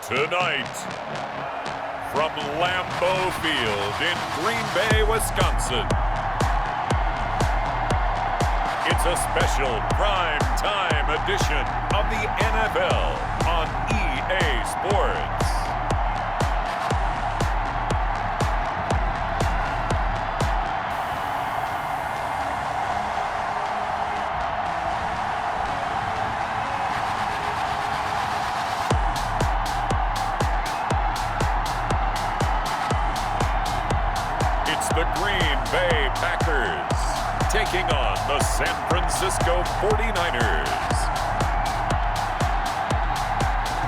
Tonight, from Lambeau Field in Green Bay, Wisconsin, it's a special prime time edition of the NFL on EA Sports. The Green Bay Packers taking on the San Francisco 49ers.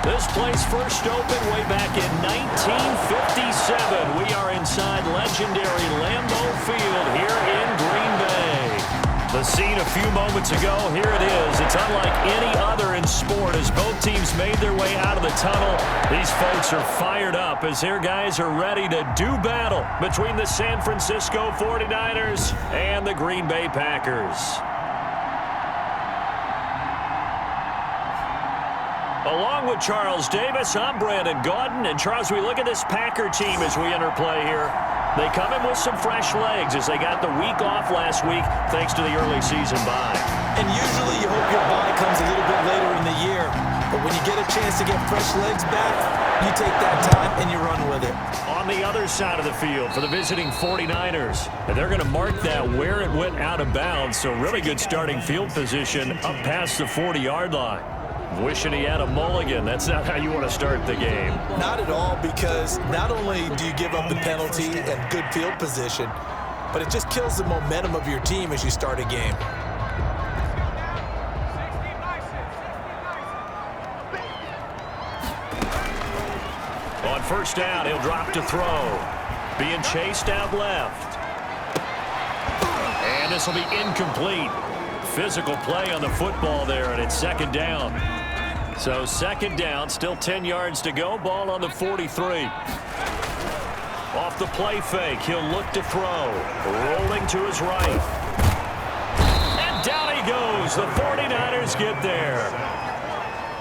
This place first opened way back in 1957. We are inside legendary Lambeau Field here in Green Bay. The scene a few moments ago, here it is. It's unlike any other in sport as both teams made their way out of the tunnel. These folks are fired up as their guys are ready to do battle between the San Francisco 49ers and the Green Bay Packers. Along with Charles Davis, I'm Brandon Gaudin. And Charles, we look at this Packer team as we interplay here. They come in with some fresh legs as they got the week off last week thanks to the early season bye. And usually you hope your bye comes a little bit later in the year. But when you get a chance to get fresh legs back, you take that time and you run with it. On the other side of the field for the visiting 49ers. And they're going to mark that where it went out of bounds. So really good starting field position up past the 40-yard line. Wishing he had a mulligan. That's not how you want to start the game. Not at all, because not only do you give up the penalty and good field position, but it just kills the momentum of your team as you start a game. On first down, he'll drop to throw. Being chased out left. And this will be incomplete. Physical play on the football there, and it's second down. So second down, still 10 yards to go. Ball on the 43. Off the play fake, he'll look to throw. Rolling to his right. And down he goes. The 49ers get there.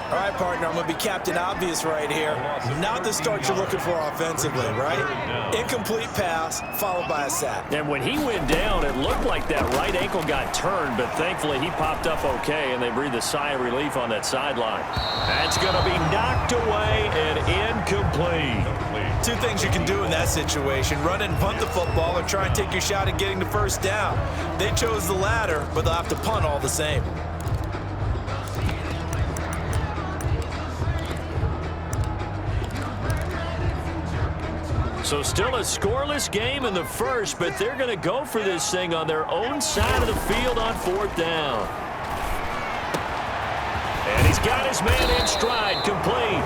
All right, partner, I'm going to be Captain Obvious right here. Not the start you're looking for offensively, right? Incomplete pass, followed by a sack. And when he went down, it looked like that right ankle got turned, but thankfully he popped up okay, and they breathed a sigh of relief on that sideline. That's going to be knocked away and incomplete. Two things you can do in that situation: run and punt the football or try and take your shot at getting the first down. They chose the latter, but they'll have to punt all the same. So still a scoreless game in the first, but they're going to go for this thing on their own side of the field on fourth down. And he's got his man in stride, complete.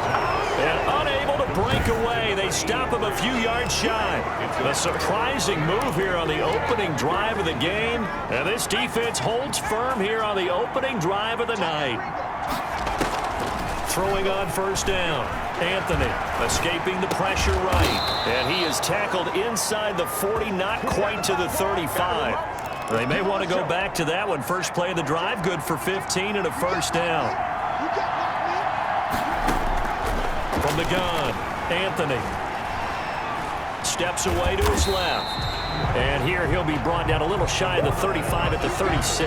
And unable to break away. They stop him a few yards shy. A surprising move here on the opening drive of the game. And this defense holds firm here on the opening drive of the night. Throwing on first down. Anthony escaping the pressure right. And he is tackled inside the 40, not quite to the 35. They may want to go back to that one. First play of the drive, good for 15 and a first down. From the gun, Anthony steps away to his left. And here he'll be brought down a little shy of the 35 at the 36.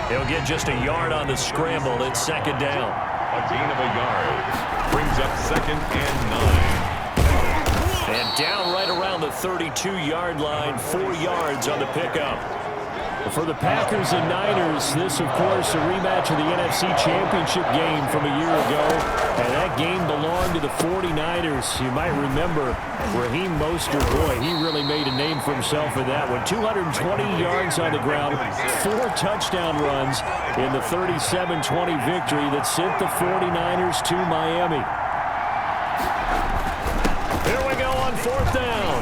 He'll get just a yard on the scramble. It's second down. A gain of a yard brings up second and 9. And down right around the 32-yard line, 4 yards on the pickup. For the Packers and Niners, this, of course, a rematch of the NFC Championship game from a year ago. And that game belonged to the 49ers. You might remember Raheem Mostert. Boy, he really made a name for himself in that one. 220 yards on the ground, 4 touchdown runs in the 37-20 victory that sent the 49ers to Miami. Here we go on fourth down.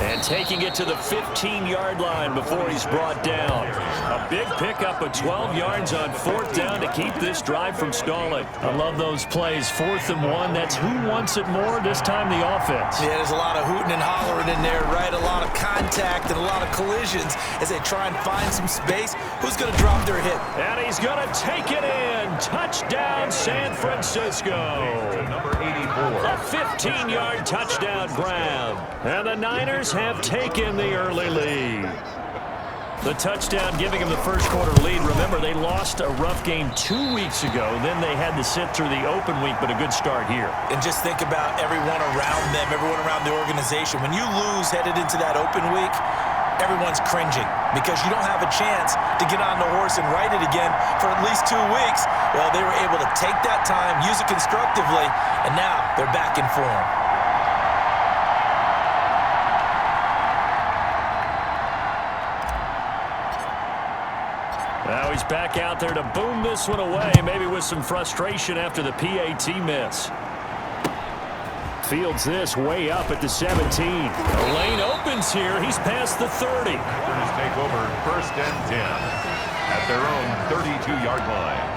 And taking it to the 15-yard line before he's brought down. A big pickup of 12 yards on fourth down to keep this drive from stalling. I love those plays. 4th and 1. That's who wants it more, this time the offense. Yeah, there's a lot of hooting and hollering in there, right? A lot of contact and a lot of collisions as they try and find some space. Who's going to drop their hit? And he's going to take it in. Touchdown, San Francisco. Number 84. A 15-yard touchdown grab. And the Niners have taken the early lead. The touchdown giving them the first quarter lead. Remember, they lost a rough game 2 weeks ago. Then they had to sit through the open week, but a good start here. And just think about everyone around them, everyone around the organization. When you lose headed into that open week, everyone's cringing because you don't have a chance to get on the horse and ride it again for at least 2 weeks. Well, they were able to take that time, use it constructively, and now they're back in form. Now he's back out there to boom this one away, maybe with some frustration after the PAT miss. Fields this way up at the 17. The lane opens here. He's past the 30. Packers take over 1st and 10 at their own 32-yard line.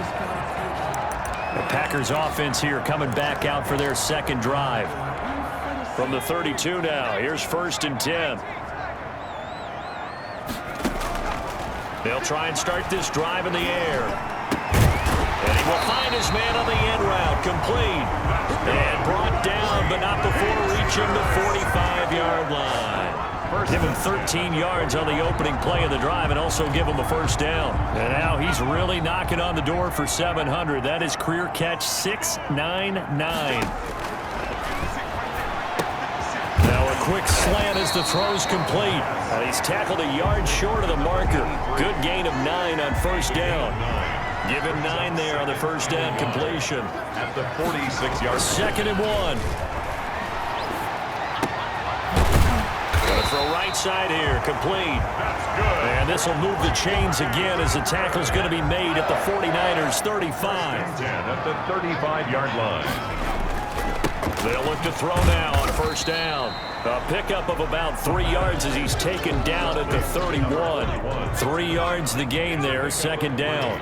The Packers offense here coming back out for their second drive. From the 32 now, here's 1st and 10. They'll try and start this drive in the air. And he will find his man on the end route, complete. And brought down, but not before reaching the 45-yard line. Give him 13 yards on the opening play of the drive and also give him a first down. And now he's really knocking on the door for 700. That is career catch 699. Now a quick slant as the throw's complete. And he's tackled a yard short of the marker. Good gain of 9 on first down. Give him 9 there on the first down completion. At the 46-yard. 2nd and 1. Gonna throw right side here, complete. That's good. And this will move the chains again as the tackle's going to be made at the 49ers 35. 10 at the 35-yard line. They'll look to throw now on first down. A pickup of about 3 yards as he's taken down at the 31. 3 yards the gain there, 2nd down.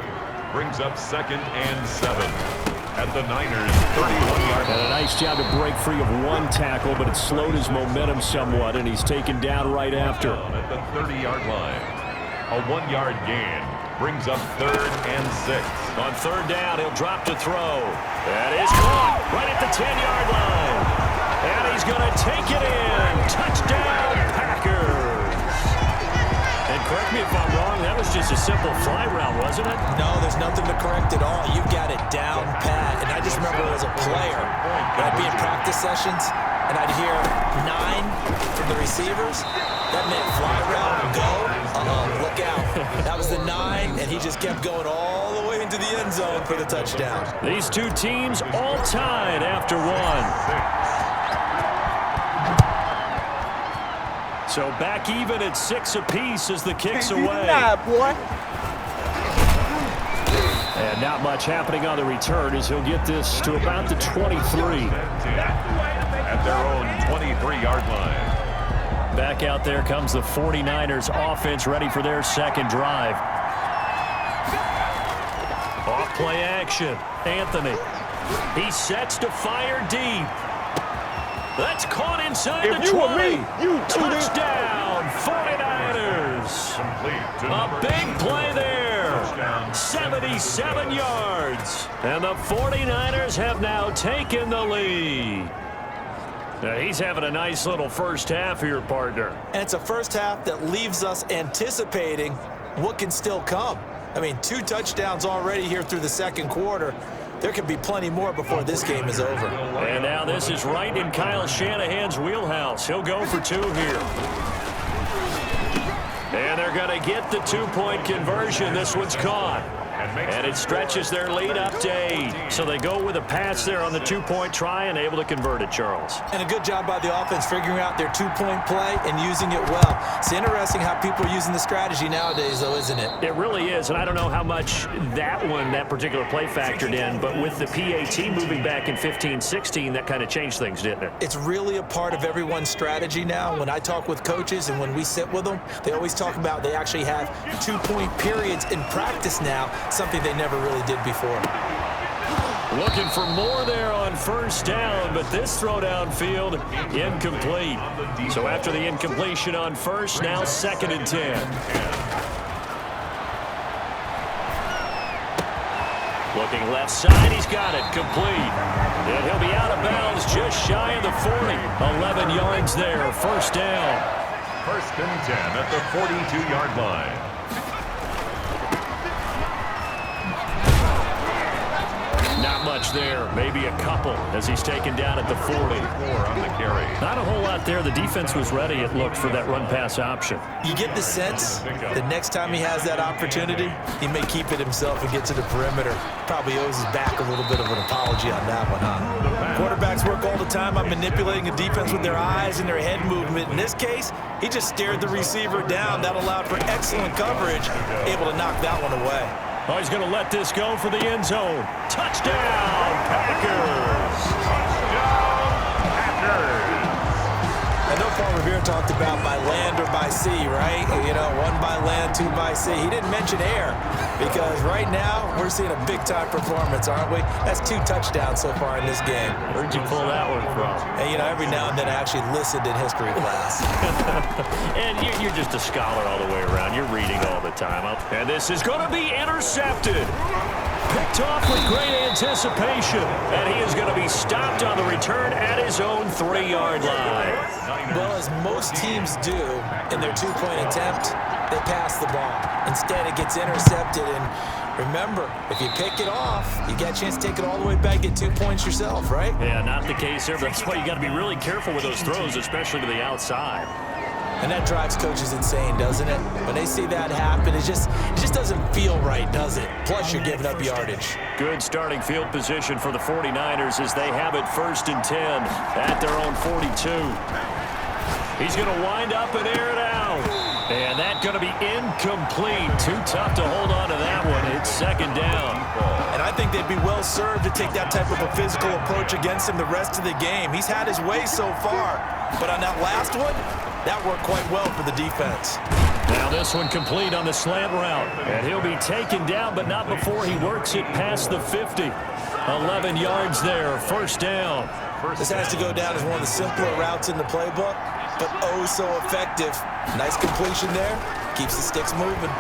Brings up 2nd and 7 at the Niners 31-yard line. And a nice job to break free of one tackle, but it slowed his momentum somewhat, and he's taken down right after. At the 30-yard line. A 1-yard gain. Brings up 3rd and 6. On 3rd down, he'll drop to throw. That is caught right at the 10-yard line. And he's going to take it in. Touchdown, Packers. And correct me if I'm wrong, that was just a simple fly route, wasn't it? No, there's nothing to correct at all. You've got it down pat. And I just remember as a player, when I'd be in practice sessions, and I'd hear 9 from the receivers. That meant fly route, go, look out. That was the 9, and he just kept going all the way into the end zone for the touchdown. These two teams all tied after 1. So back even at 6 apiece as the kick's away. And not much happening on the return as he'll get this to about the 23. At their own 23-yard line. Back out there comes the 49ers offense ready for their second drive. Off play action. Anthony. He sets to fire deep. That's caught inside the 20. Touchdown, 49ers. A big play there. 77 yards. And the 49ers have now taken the lead. Now he's having a nice little first half here, partner. And it's a first half that leaves us anticipating what can still come. I mean, 2 touchdowns already here through the second quarter. There could be plenty more before this game is over. And now this is right in Kyle Shanahan's wheelhouse. He'll go for 2 here. And they're going to get the 2-point conversion. This one's caught. And it stretches their lead up to 8. So they go with a pass there on the 2-point try and able to convert it, Charles. And a good job by the offense figuring out their 2-point play and using it well. It's interesting how people are using the strategy nowadays, though, isn't it? It really is, and I don't know how much that particular play factored in, but with the PAT moving back in 15-16, that kind of changed things, didn't it? It's really a part of everyone's strategy now. When I talk with coaches and when we sit with them, they always talk about they actually have 2-point periods in practice now, something they never really did before. Looking for more there on first down, but this throw downfield incomplete. So after the incompletion on first, now 2nd and 10. Looking left side, he's got it, complete. And he'll be out of bounds just shy of the 40. 11 yards there, first down. First and 10 at the 42-yard line. Not much there, maybe a couple as he's taken down at the 40. On the carry. Not a whole lot there. The defense was ready, it looked, for that run-pass option. You get the sense the next time he has that opportunity, he may keep it himself and get to the perimeter. Probably owes his back a little bit of an apology on that one, huh? Quarterbacks work all the time on manipulating a defense with their eyes and their head movement. In this case, he just stared the receiver down. That allowed for excellent coverage, able to knock that one away. Oh, he's going to let this go for the end zone. Touchdown, Packers! Touchdown, Packers! I know Paul Revere talked about by land or by sea, right? You know, one by land, two by sea. He didn't mention air because right now we're seeing a big-time performance, aren't we? That's 2 touchdowns so far in this game. Where'd you pull that one from? And, you know, every now and then I actually listened in history class. And you're just a scholar all the way around. You're reading all the time. And this is going to be intercepted. Picked off with great anticipation. And he is going to be stopped on the return at his own 3-yard line. Well, as most teams do in their 2-point attempt, they pass the ball. Instead, it gets intercepted. And remember, if you pick it off, you got a chance to take it all the way back, get 2 points yourself, right? Yeah, not the case there. That's why you got to be really careful with those throws, especially to the outside. And that drives coaches insane, doesn't it? When they see that happen, it just doesn't feel right, does it? Plus, you're giving up yardage. Good starting field position for the 49ers as they have it 1st and 10 at their own 42. He's going to wind up and air it out. And that's going to be incomplete. Too tough to hold on to that one. It's 2nd down. And I think they'd be well served to take that type of a physical approach against him the rest of the game. He's had his way so far. But on that last one, that worked quite well for the defense. Now this one complete on the slant route. And he'll be taken down, but not before he works it past the 50. 11 yards there, 1st down. This has to go down as one of the simpler routes in the playbook, but oh so effective. Nice completion there. Keeps the sticks moving.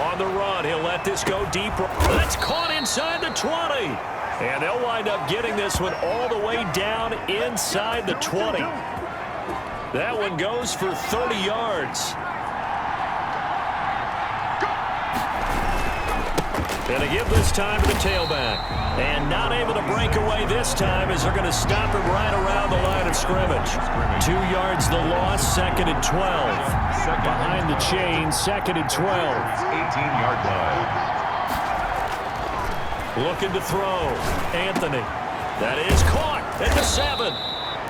On the run, he'll let this go deeper. That's caught inside the 20. And they'll wind up getting this one all the way down inside the 20. That one goes for 30 yards. And they give this time to the tailback. And not able to break away this time as they're going to stop him right around the line of scrimmage. 2 yards the loss, 2nd and 12. Behind the chain, 2nd and 12. 18-yard line. Looking to throw. Anthony. That is caught at the 7.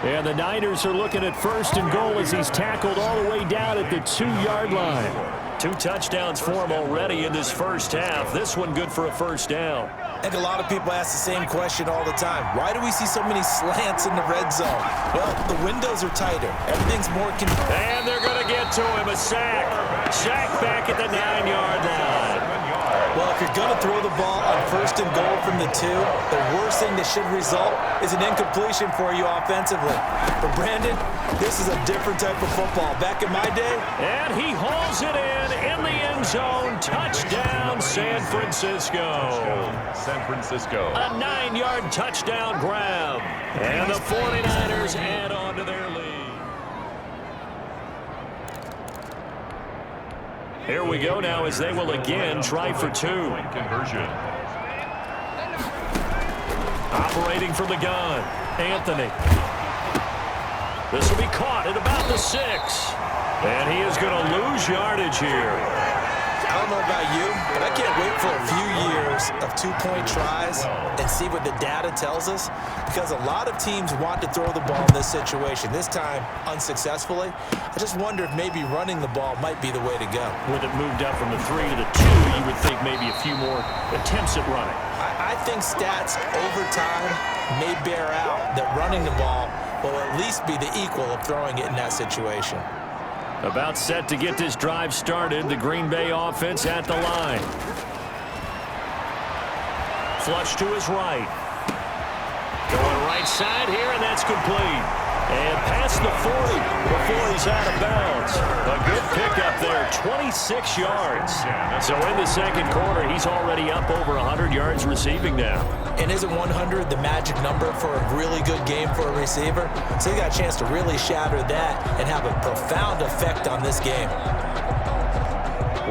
And the Niners are looking at 1st and goal as he's tackled all the way down at the 2-yard line. 2 touchdowns for him already in this first half. This one good for a 1st down. I think a lot of people ask the same question all the time. Why do we see so many slants in the red zone? Well, the windows are tighter. Everything's more convenient. And they're going to get to him. A sack. Sack back at the 9-yard line. Well, if you're going to throw the ball on 1st and goal from the 2, the worst thing that should result is an incompletion for you offensively. But Brandon, this is a different type of football. Back in my day. And he hauls it in the end zone. Touchdown, San Francisco. San Francisco. A 9-yard touchdown grab. And the 49ers add on to their lead. Here we go now as they will again try for 2. Conversion. Operating from the gun, Anthony. This will be caught at about the 6. And he is going to lose yardage here. I don't know about you, but I can't wait for a few years of 2-point tries and see what the data tells us, because a lot of teams want to throw the ball in this situation. This time, unsuccessfully. I just wonder if maybe running the ball might be the way to go. With it moved up from the 3 to the 2, you would think maybe a few more attempts at running. I think stats over time may bear out that running the ball will at least be the equal of throwing it in that situation. About set to get this drive started. The Green Bay offense at the line. Flush to his right. Going right side here, and that's complete. And past the 40 before he's out of bounds. A good pickup there, 26 yards. So in the second quarter, he's already up over 100 yards receiving now. And isn't 100 the magic number for a really good game for a receiver? So he got a chance to really shatter that and have a profound effect on this game.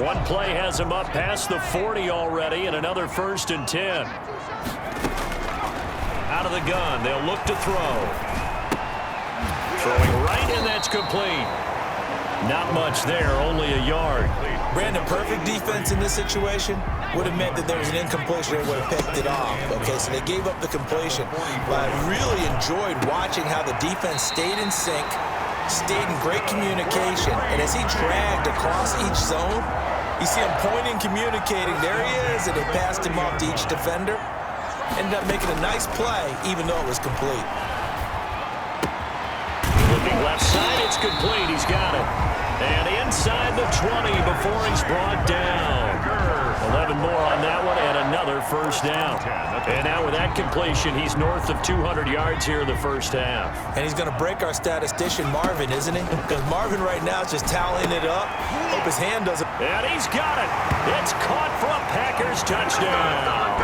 One play has him up past the 40 already, and another 1st and 10. Out of the gun, they'll look to throw. Throwing right, and that's complete. Not much there, only a yard. Brandon, perfect defense in this situation would have meant that there was an incompletion. They would have picked it off. Okay, so they gave up the completion. But I really enjoyed watching how the defense stayed in sync, stayed in great communication. And as he dragged across each zone, you see him pointing, communicating. There he is, and they passed him off to each defender. Ended up making a nice play, even though it was complete. Looking left side, it's complete. He's got it. And inside the 20 before he's brought down. 11 more on that one, and another 1st down. And now with that completion, he's north of 200 yards here in the first half. And he's going to break our statistician, Marvin, isn't he? Because Marvin right now is just tallying it up. Hope his hand doesn't. And he's got it. It's caught for a Packers touchdown.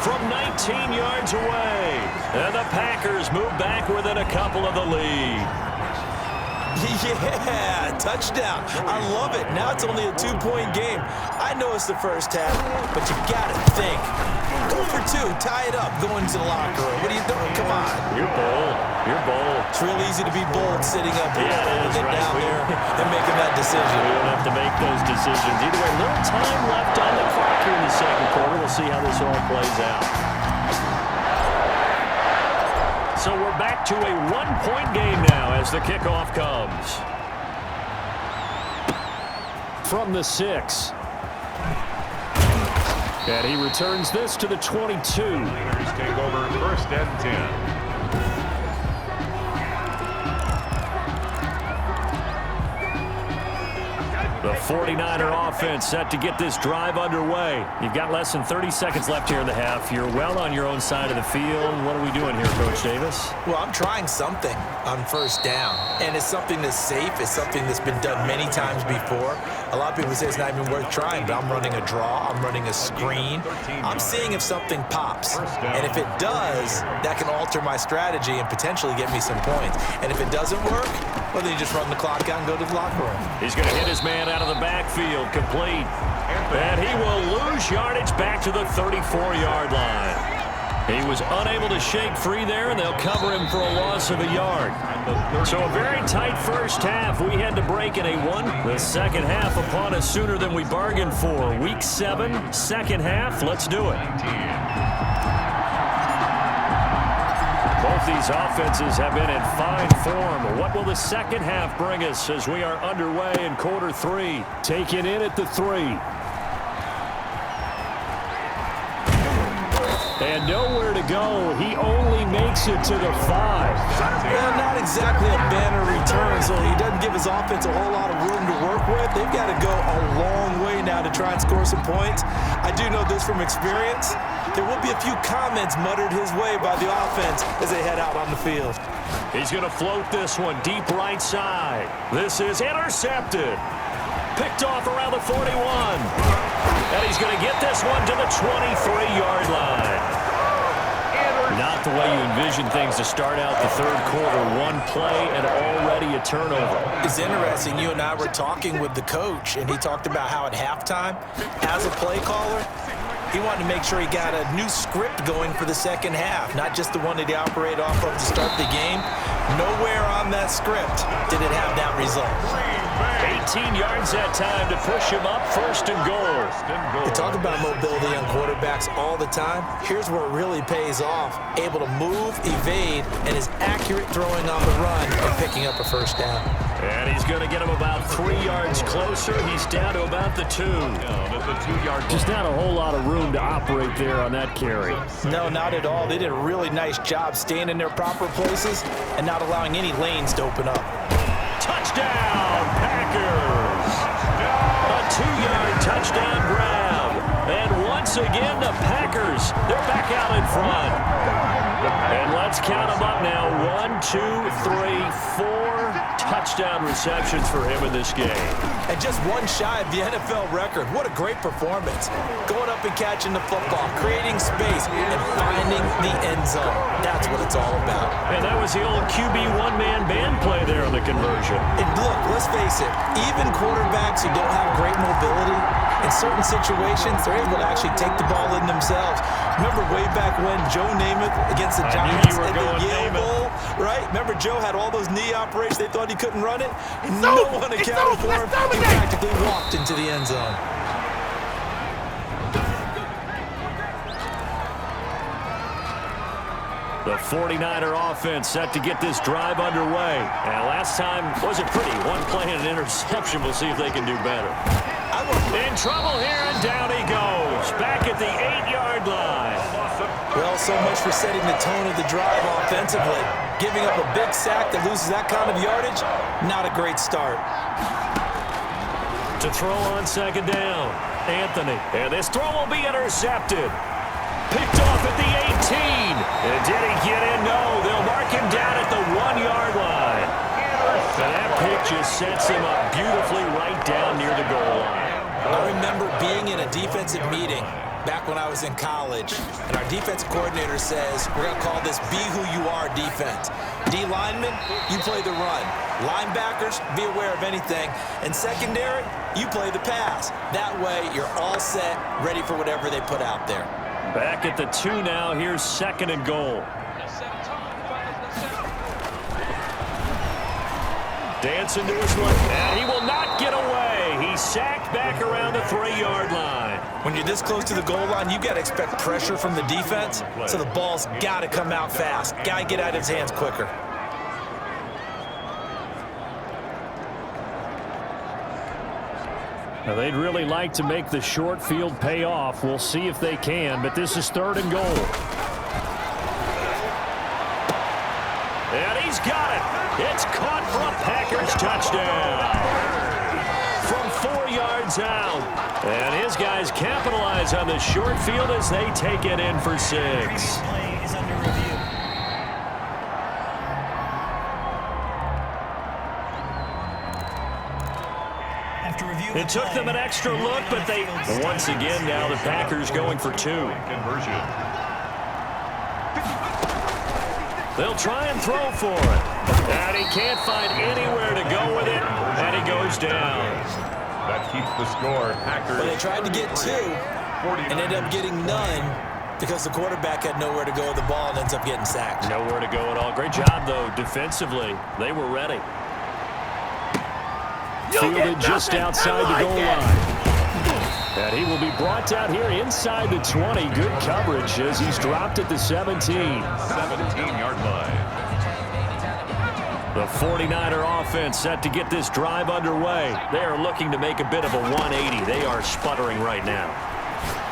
From 19 yards away. And the Packers move back within a couple of the lead. Yeah, touchdown. I love it. Now it's only a 2-point game. I know it's the first half, but you got to think. Go for 2, tie it up, go into the locker room. What are you doing? Come on. You're bold. You're bold. It's real easy to be bold sitting up here and right. Down there and making that decision. We don't have to make those decisions. Either way, little time left on the clock here in the second quarter. We'll see how this all plays out. So we're back to a 1-point game now as the kickoff comes. From the 6. And he returns this to the 22. Take over 1st and 10. The 49er offense set to get this drive underway. You've got less than 30 seconds left here in the half. You're well on your own side of the field. What are we doing here, Coach Davis? Well, I'm trying something on 1st down. And it's something that's safe. It's something that's been done many times before. A lot of people say it's not even worth trying, but I'm running a draw. I'm running a screen. I'm seeing if something pops. And if it does, that can alter my strategy and potentially get me some points. And if it doesn't work, well, then you just run the clock out and go to the locker room. He's going to hit his man out of the backfield, complete. And he will lose yardage back to the 34-yard line. He was unable to shake free there, and they'll cover him for a loss of a yard. So a very tight first half. We had to break in a 1. The second half upon us sooner than we bargained for. Week 7, second half. Let's do it. Both these offenses have been in fine form. What will the second half bring us as we are underway in quarter 3? Taken in at the 3. And nowhere to go. He only makes it to the 5. Well, not exactly a banner return, so he doesn't give his offense a whole lot of room to work with. They've got to go a long way now to try and score some points. I do know this from experience. There will be a few comments muttered his way by the offense as they head out on the field. He's going to float this one deep right side. This is intercepted. Picked off around the 41. And he's going to get this one to the 23-yard line. Not the way you envision things to start out the third quarter. One play and already a turnover. It's interesting. You and I were talking with the coach, and he talked about how at halftime, as a play caller, he wanted to make sure he got a new script going for the second half, not just the one that he operated off of to start the game. Nowhere on that script did it have that result. 18 yards that time to push him up, 1st and goal. We talk about mobility on quarterbacks all the time. Here's where it really pays off. Able to move, evade, and is accurate throwing on the run and picking up a 1st down. And he's going to get him about 3 yards closer. He's down to about the 2. Just not a whole lot of room to operate there on that carry. No, not at all. They did a really nice job staying in their proper places and not allowing any lanes to open up. Touchdown, Packers! A 2-yard touchdown grab. And once again, the Packers, they're back out in front. And let's count them up now. 1, 2, 3, 4 touchdown receptions for him in this game. And just one shy of the NFL record. What a great performance. Going up and catching the football, creating space, and finding the end zone. That's what it's all about. And that was the old QB one-man band play there on the conversion. And look, let's face it, even quarterbacks who don't have great mobility, in certain situations, they're able to actually take the ball in themselves. Remember way back when Joe Namath against the Giants in the Yale Bowl, right? Remember Joe had all those knee operations. They thought he couldn't run it. No one accounted for him. He practically walked into the end zone. The 49er offense set to get this drive underway. And last time wasn't pretty. One play and an interception. We'll see if they can do better. In trouble here, and down he goes. Back at the 8-yard line. Well, so much for setting the tone of the drive offensively. Giving up a big sack that loses that kind of yardage, not a great start. To throw on second down, Anthony. And this throw will be intercepted. Picked off at the 18. And did he get in? No. They'll mark him down at the 1-yard line. And that pick just sets him up beautifully right down near the goal line. I remember being in a defensive meeting back when I was in college, and our defensive coordinator says, we're going to call this Be Who You Are defense. D linemen, you play the run. Linebackers, be aware of anything. And secondary, you play the pass. That way, you're all set, ready for whatever they put out there. Back at the 2 now. Here's 2nd and goal. Dancing to his left, and he will not get away. He's sacked back around the 3-yard line. When you're this close to the goal line, you got to expect pressure from the defense, so the ball's got to come out fast. Got to get out of his hands quicker. Now, they'd really like to make the short field pay off. We'll see if they can, but this is 3rd and goal. And he's got it. It's caught for a Packers touchdown. From 4 yards out. And his guys capitalize on the short field as they take it in for 6. It took them an extra look, but they, once again, now the Packers going for 2. They'll try and throw for it. And he can't find anywhere to go with it, and he goes down. That keeps the score. Packers. Well, they tried to get 2 and ended up getting none because the quarterback had nowhere to go with the ball and ends up getting sacked. Nowhere to go at all. Great job, though, defensively. They were ready. Fielded just outside the goal line. And he will be brought down here inside the 20. Good coverage as he's dropped at the 17. 17-yard line. The 49er offense set to get this drive underway. They are looking to make a bit of a 180. They are sputtering right now.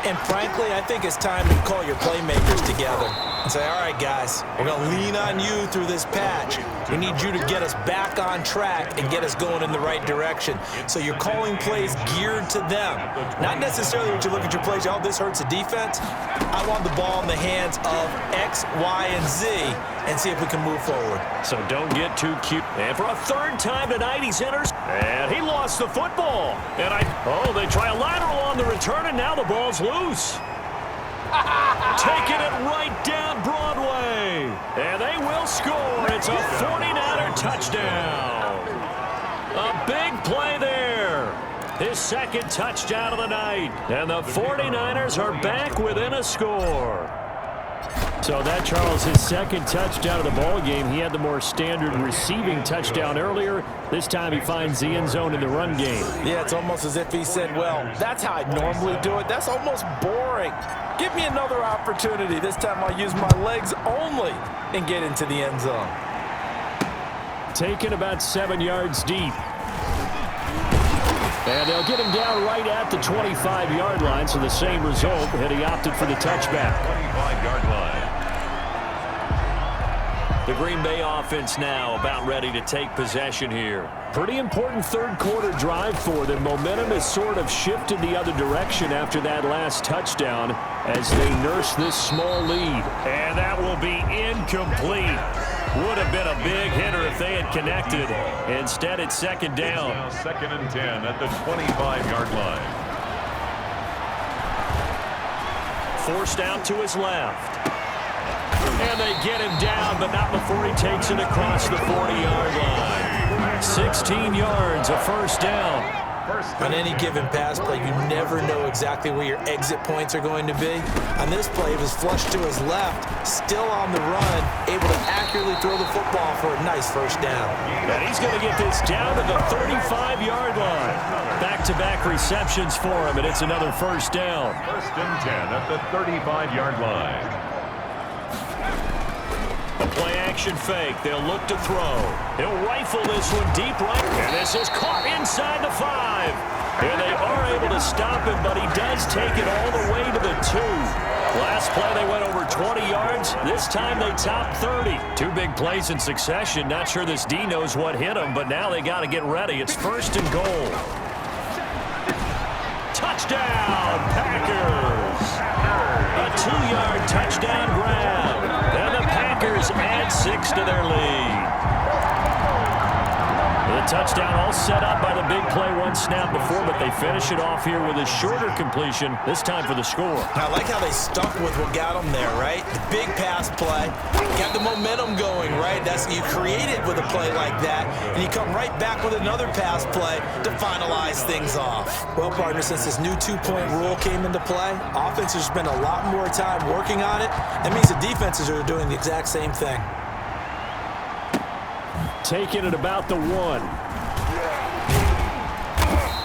And frankly, I think it's time to call your playmakers together and say, all right, guys, we're going to lean on you through this patch. We need you to get us back on track and get us going in the right direction. So you're calling plays geared to them. Not necessarily when you look at your plays, oh, this hurts the defense. I want the ball in the hands of X, Y, and Z and see if we can move forward. So don't get too cute. And for a 3rd time tonight, he centers. And he lost the football. And they try a lateral on the return, and now the ball's loose. Taking it right down Broadway. And they will score. It's a 49er touchdown. A big play there. His 2nd touchdown of the night. And the 49ers are back within a score. So that, Charles, his 2nd touchdown of the ball game. He had the more standard receiving touchdown earlier. This time he finds the end zone in the run game. Yeah, it's almost as if he said, well, that's how I normally do it. That's almost boring. Give me another opportunity. This time I'll use my legs only and get into the end zone. Taken about 7 yards deep. And they'll get him down right at the 25-yard line, so the same result, and he opted for the touchback. 25-yard line. The Green Bay offense now about ready to take possession here. Pretty important 3rd quarter drive for them. Momentum has sort of shifted the other direction after that last touchdown. as they nurse this small lead. And that will be incomplete. Would have been a big hitter if they had connected. Instead, it's second down. It's now 2nd and 10 at the 25-yard line. Forced out to his left. And they get him down, but not before he takes it across the 40-yard line. 16 yards, a first down. On any given pass play, you never know exactly where your exit points are going to be. On this play, it was flushed to his left, still on the run, able to accurately throw the football for a nice first down. And he's going to get this down to the 35-yard line. Back-to-back receptions for him, and it's another first down. 1st and 10 at the 35-yard line. A play-action fake. They'll look to throw. He'll rifle this one deep right. And this is caught inside the 5. And they are able to stop him, but he does take it all the way to the 2. Last play, they went over 20 yards. This time, they topped 30. 2 big plays in succession. Not sure this D knows what hit him, but now they got to get ready. It's 1st and goal. Touchdown, Packers. A 2-yard touchdown grab. And the Packers add 6 to their lead. The touchdown all set up by the big play one snap before, but they finish it off here with a shorter completion, this time for the score. I like how they stuck with what got them there, right? The big pass play, got the momentum going, right? You create it with a play like that, and you come right back with another pass play to finalize things off. Well, partner, since this new 2-point rule came into play, offenses spend a lot more time working on it. That means the defenses are doing the exact same thing. Taking it about the 1.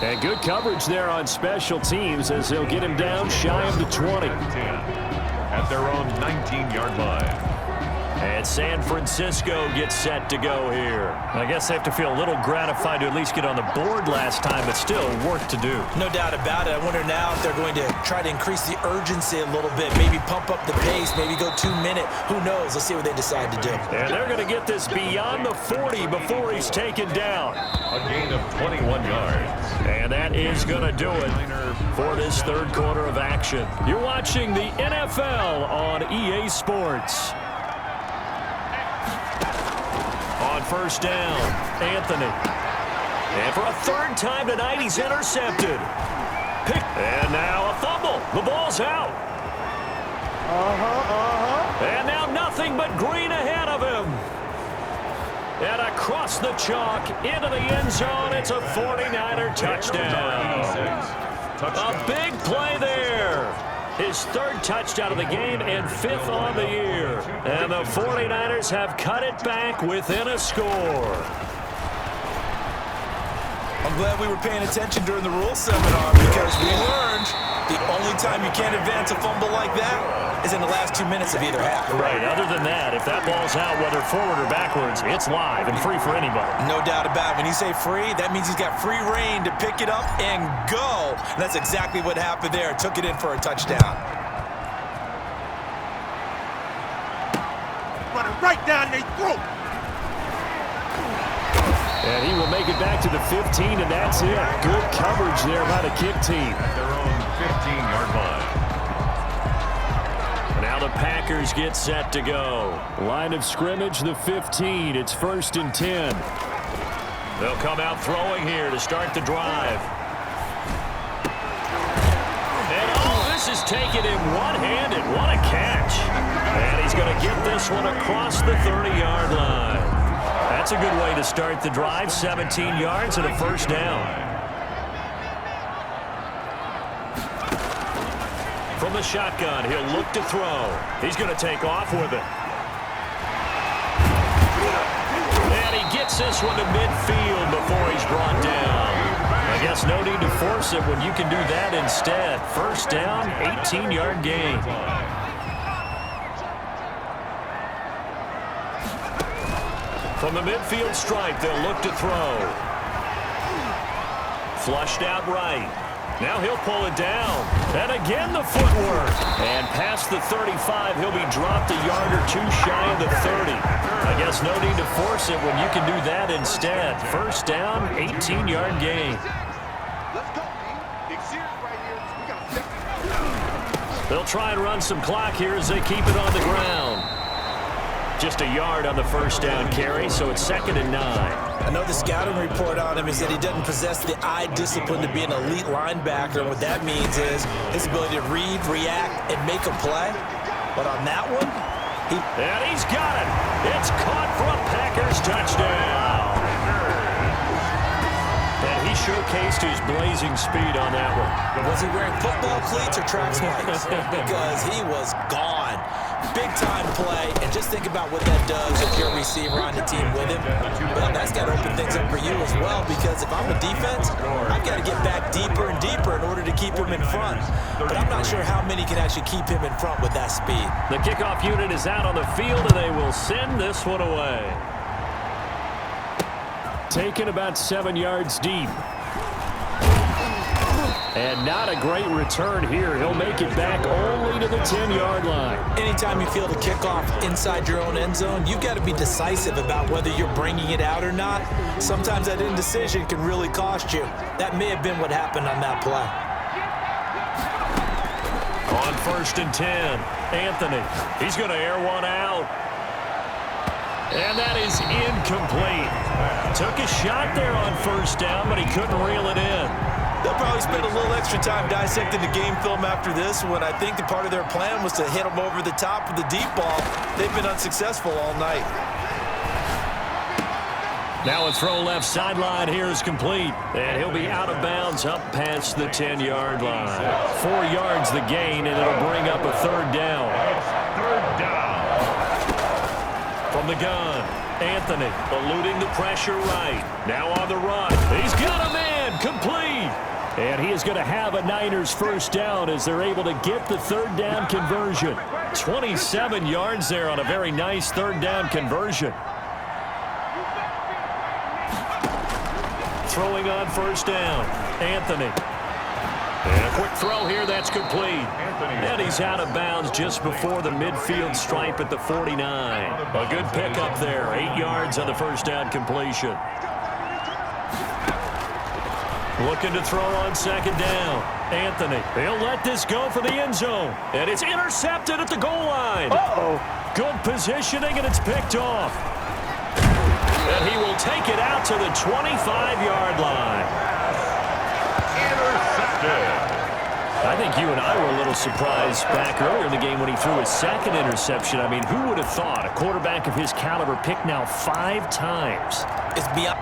And good coverage there on special teams as they'll get him down shy of the 20. At their own 19-yard line. And San Francisco gets set to go here. I guess they have to feel a little gratified to at least get on the board last time, but still work to do. No doubt about it. I wonder now if they're going to try to increase the urgency a little bit, maybe pump up the pace, maybe go 2-minute. Who knows? Let's see what they decide to do. And they're going to get this beyond the 40 before he's taken down. A gain of 21 yards. And that is going to do it for this third quarter of action. You're watching the NFL on EA Sports. On first down, Anthony. And for a 3rd time tonight, he's intercepted. And now a fumble. The ball's out. And now nothing but green ahead of him. And across the chalk into the end zone, it's a 49er touchdown. A big play there. His 3rd touchdown of the game and 5th on the year. And the 49ers have cut it back within a score. I'm glad we were paying attention during the rules seminar because we learned the only time you can't advance a fumble like that is in the last 2 minutes of either half. Right. Other than that, if that ball's out, whether forward or backwards, it's live and free for anybody. No doubt about it. When you say free, that means he's got free reign to pick it up and go. And that's exactly what happened there. Took it in for a touchdown. Running right down their throat. And he will make it back to the 15, and that's it. Good coverage there by the kick team. At their own 15-yard line. Now the Packers get set to go. Line of scrimmage, the 15. It's 1st and 10. They'll come out throwing here to start the drive. And this is taken in one-handed. What a catch. And he's going to get this one across the 30-yard line. That's a good way to start the drive. 17 yards and a first down. From the shotgun, he'll look to throw. He's going to take off with it. And he gets this one to midfield before he's brought down. I guess no need to force it when you can do that instead. First down, 18-yard gain. From the midfield stripe, they'll look to throw. Flushed out right. Now he'll pull it down. And again the footwork. And past the 35, he'll be dropped a yard or 2 shy of the 30. I guess no need to force it when you can do that instead. First down, 18-yard gain. Let's go, man. Big series right here. We got to They'll try and run some clock here as they keep it on the ground. Just a yard on the first down carry, so it's 2nd and 9. I know the scouting report on him is that he doesn't possess the eye discipline to be an elite linebacker. And what that means is his ability to read, react, and make a play. But on that one, and he's got it. It's caught for a Packers touchdown. And he showcased his blazing speed on that one. Was he wearing football cleats or track spikes? Because he was gone. Big-time play, and just think about what that does if you're a receiver on the team with him. Well, that's got to open things up for you as well, because if I'm a defense, I've got to get back deeper and deeper in order to keep him in front. But I'm not sure how many can actually keep him in front with that speed. The kickoff unit is out on the field, and they will send this one away. Taken about 7 yards deep. And not a great return here. He'll make it back only to the 10-yard line. Anytime you feel the kickoff inside your own end zone, you've got to be decisive about whether you're bringing it out or not. Sometimes that indecision can really cost you. That may have been what happened on that play. On 1st and 10, Anthony. He's going to air one out. And that is incomplete. Took a shot there on 1st down, but he couldn't reel it in. They'll probably spend a little extra time dissecting the game film after this one. I think the part of their plan was to hit them over the top of the deep ball. They've been unsuccessful all night. Now a throw left sideline here is complete. And he'll be out of bounds up past the 10-yard line. 4 yards the gain, and it'll bring up a 3rd down. Third down. From the gun, Anthony eluding the pressure right. Now on the run. He's got a man complete. And he is going to have a Niners 1st down as they're able to get the 3rd down conversion. 27 yards there on a very nice 3rd down conversion. Throwing on 1st down, Anthony. And a quick throw here, that's complete. And he's out of bounds just before the midfield stripe at the 49. A good pickup there, 8 yards on the 1st down completion. Looking to throw on 2nd down. Anthony, he'll let this go for the end zone. And it's intercepted at the goal line. Uh-oh. Good positioning, and it's picked off. And he will take it out to the 25-yard line. Intercepted. I think you and I were a little surprised back earlier in the game when he threw his 2nd interception. I mean, who would have thought a quarterback of his caliber picked now 5 times? It's beyond...